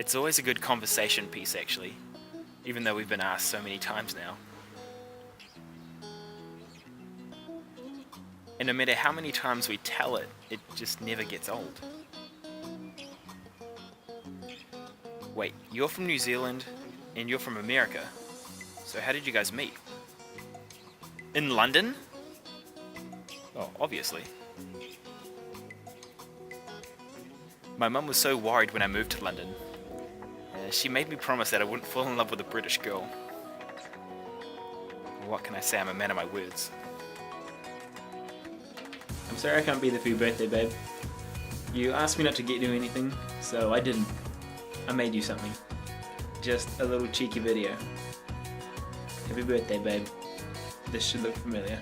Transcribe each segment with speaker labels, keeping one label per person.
Speaker 1: It's always a good conversation piece actually, even though we've been asked so many times now. And no matter how many times we tell it, it just never gets old. Wait, you're from New Zealand and you're from America, so how did you guys meet? In London? Oh, obviously. My mum was so worried when I moved to London. She made me promise that I wouldn't fall in love with a British girl. What can I say, I'm a man of my words.
Speaker 2: I'm sorry I can't be there for your birthday, babe. You asked me not to get you anything, so I didn't. I made you something. Just a little cheeky video. Happy birthday, babe. This should look familiar.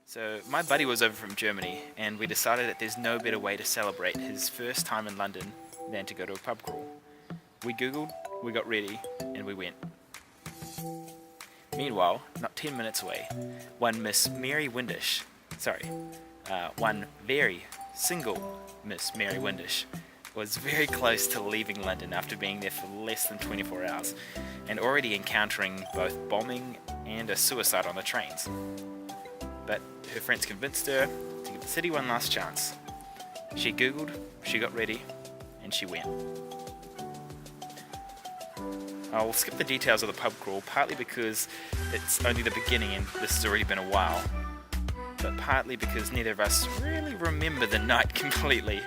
Speaker 1: So my buddy was over from Germany and we decided that there's no better way to celebrate his first time in London than to go to a pub crawl. We googled, we got ready, and we went. Meanwhile, not 10 minutes away, one very single Miss Mary Windish was very close to leaving London after being there for less than 24 hours and already encountering both bombing and a suicide on the trains. But her friends convinced her to give the city one last chance. She googled, she got ready, and she went. I'll skip the details of the pub crawl, partly because it's only the beginning and this has already been a while, but partly because neither of us really remember the night completely.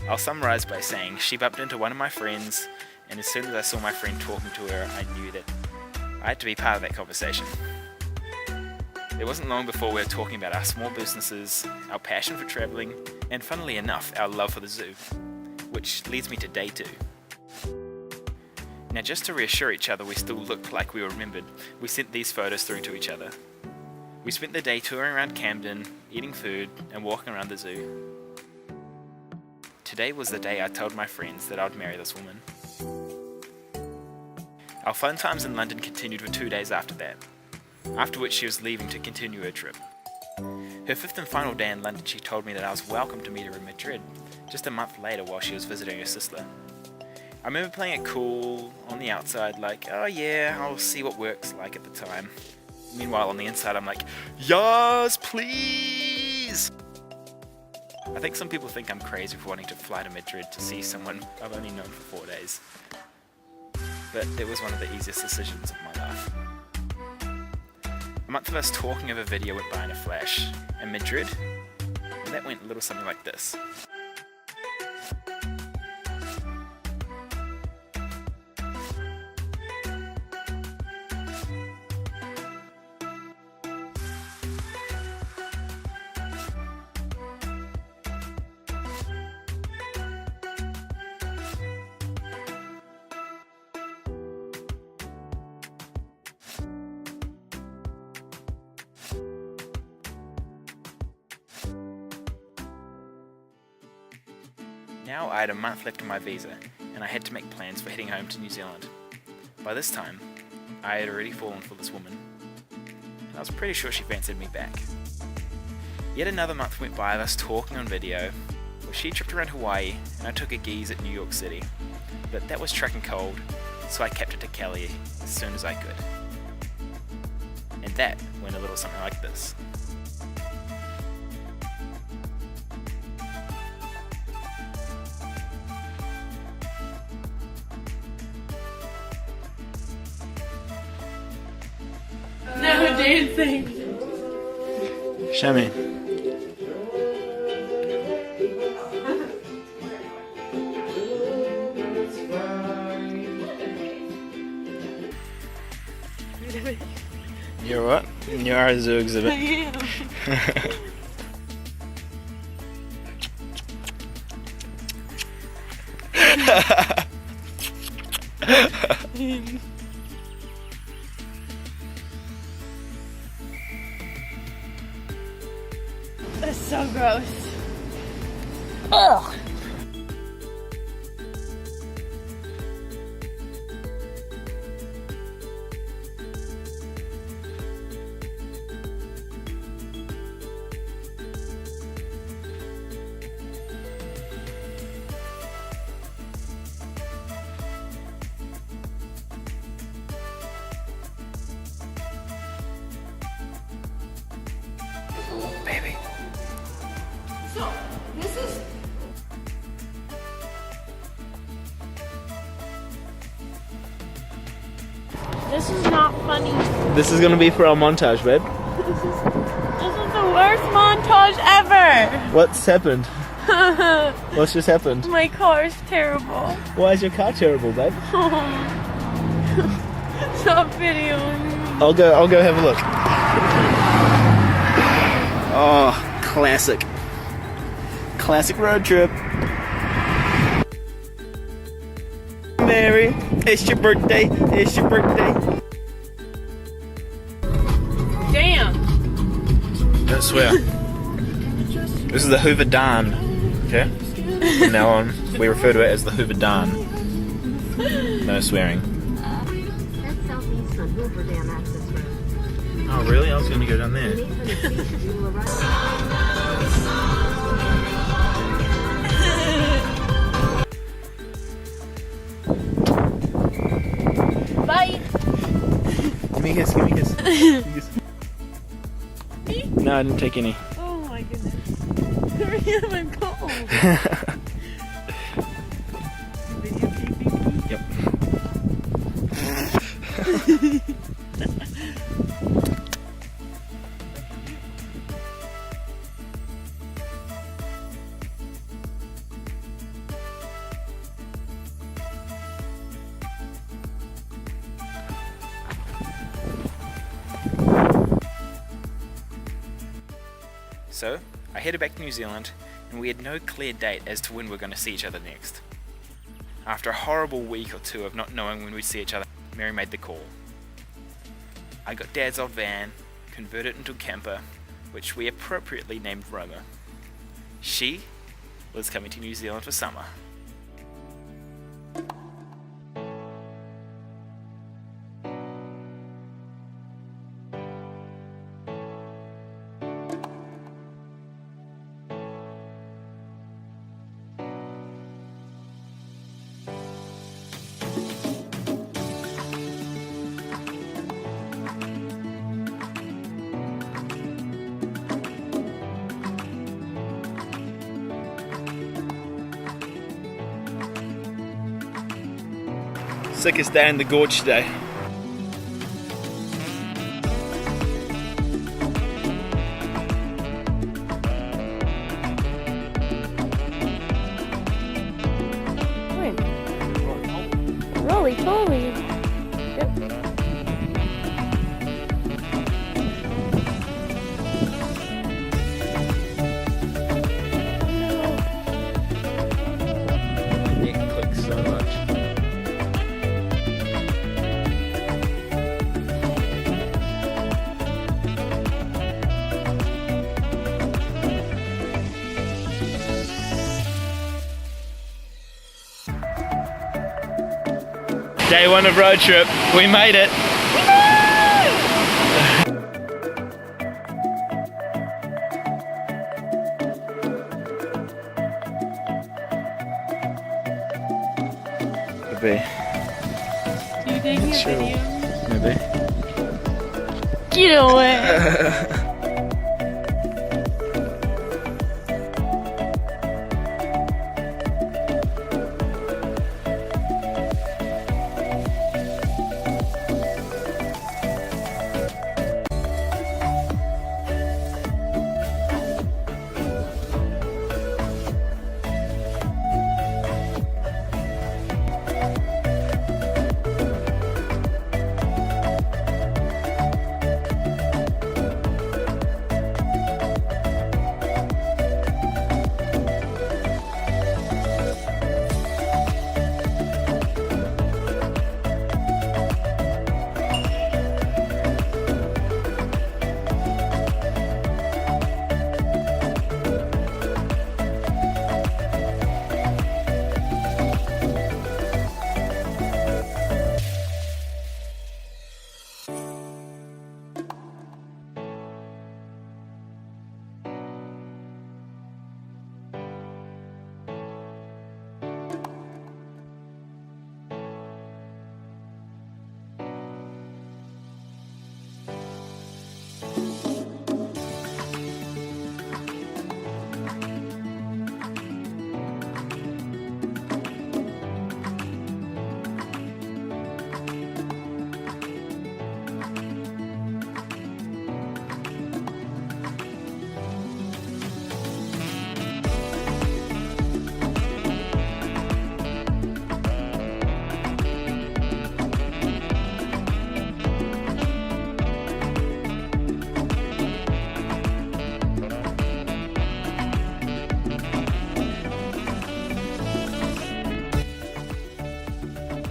Speaker 1: I'll summarise by saying she bumped into one of my friends, and as soon as I saw my friend talking to her, I knew that I had to be part of that conversation. It wasn't long before we were talking about our small businesses, our passion for travelling, and funnily enough, our love for the zoo, which leads me to day 2. Now just to reassure each other we still looked like we were remembered, we sent these photos through to each other. We spent the day touring around Camden, eating food, and walking around the zoo. Today was the day I told my friends that I'd marry this woman. Our fun times in London continued for 2 days after that, after which she was leaving to continue her trip. Her 5th and final day in London, she told me that I was welcome to meet her in Madrid, just a month later while she was visiting her sister. I remember playing it cool on the outside, like, oh yeah, I'll see what works like at the time. Meanwhile, on the inside, I'm like, yes, please! I think some people think I'm crazy for wanting to fly to Madrid to see someone I've only known for 4 days. But it was one of the easiest decisions of my life. A month of us talking over video went by in a flash, and Madrid, well, that went a little something like this. Now I had a month left of my visa, and I had to make plans for heading home to New Zealand. By this time, I had already fallen for this woman, and I was pretty sure she fancied me back. Yet another month went by of us talking on video, where she tripped around Hawaii, and I took a geeze at New York City. But that was trucking cold, so I kept it to Cali as soon as I could. And that went a little something like this.
Speaker 3: No dancing.
Speaker 2: Show me. You're what? You are a zoo exhibit.
Speaker 3: I am. That's so gross. Ugh. This is not funny.
Speaker 2: This is gonna be for our montage, babe.
Speaker 3: This is the worst montage ever.
Speaker 2: What's happened? What's just happened?
Speaker 3: My car is terrible.
Speaker 2: Why is your car terrible, babe?
Speaker 3: Stop videoing.
Speaker 2: I'll go have a look. Oh, classic. Classic road trip. Mary, it's your birthday. It's your birthday.
Speaker 3: Damn.
Speaker 2: Don't swear. This is the Hoover Dam. Okay? From now on, we refer to it as the Hoover Dam. No swearing.
Speaker 4: That's southeast on Hoover Dam access road.
Speaker 2: Oh, really? I was going to go down there.
Speaker 3: Bye.
Speaker 2: Give me a kiss, give me a kiss. Give me a kiss. No, I didn't take any.
Speaker 3: Oh my goodness. Hurry up, I'm cold.
Speaker 2: Yep.
Speaker 1: So, I headed back to New Zealand, and we had no clear date as to when we're going to see each other next. After a horrible week or two of not knowing when we'd see each other, Mary made the call. I got Dad's old van, converted into a camper, which we appropriately named Roma. She was coming to New Zealand for summer.
Speaker 2: Sickest day in the gorge today.
Speaker 3: Roly poly. Yep.
Speaker 2: It clicks so much. Day one of road trip. We made it. Maybe.
Speaker 3: Do you think
Speaker 2: Sure.
Speaker 3: video?
Speaker 2: Maybe.
Speaker 3: Get away.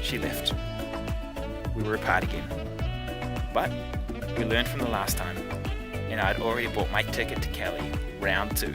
Speaker 1: she left. We were apart again. But we learned from the last time, and I'd already bought my ticket to Cali, round 2.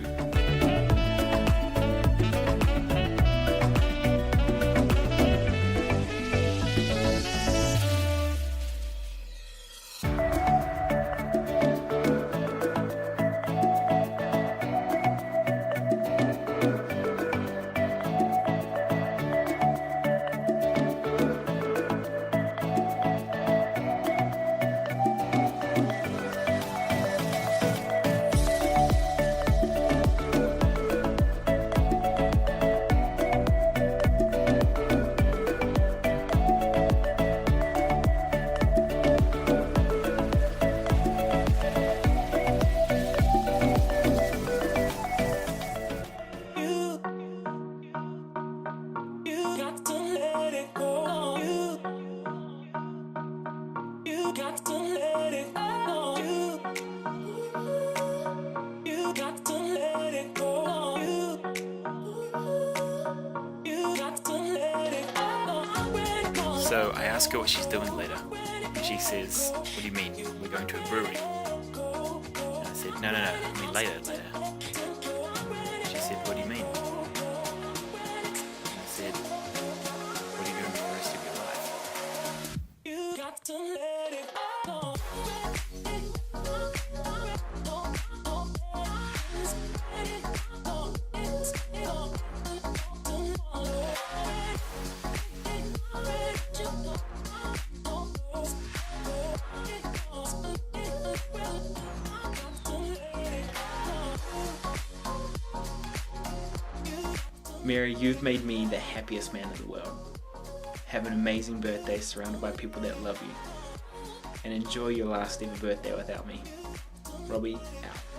Speaker 1: So I ask her what she's doing later. She says, "What do you mean? We're going to a brewery?" And I said, No, I mean later. She said, "What do you mean?" And I said, "What are you doing for the rest of your life?" You got to let it go.
Speaker 2: Mary, you've made me the happiest man in the world. Have an amazing birthday surrounded by people that love you. And enjoy your last ever birthday without me. Robbie, out.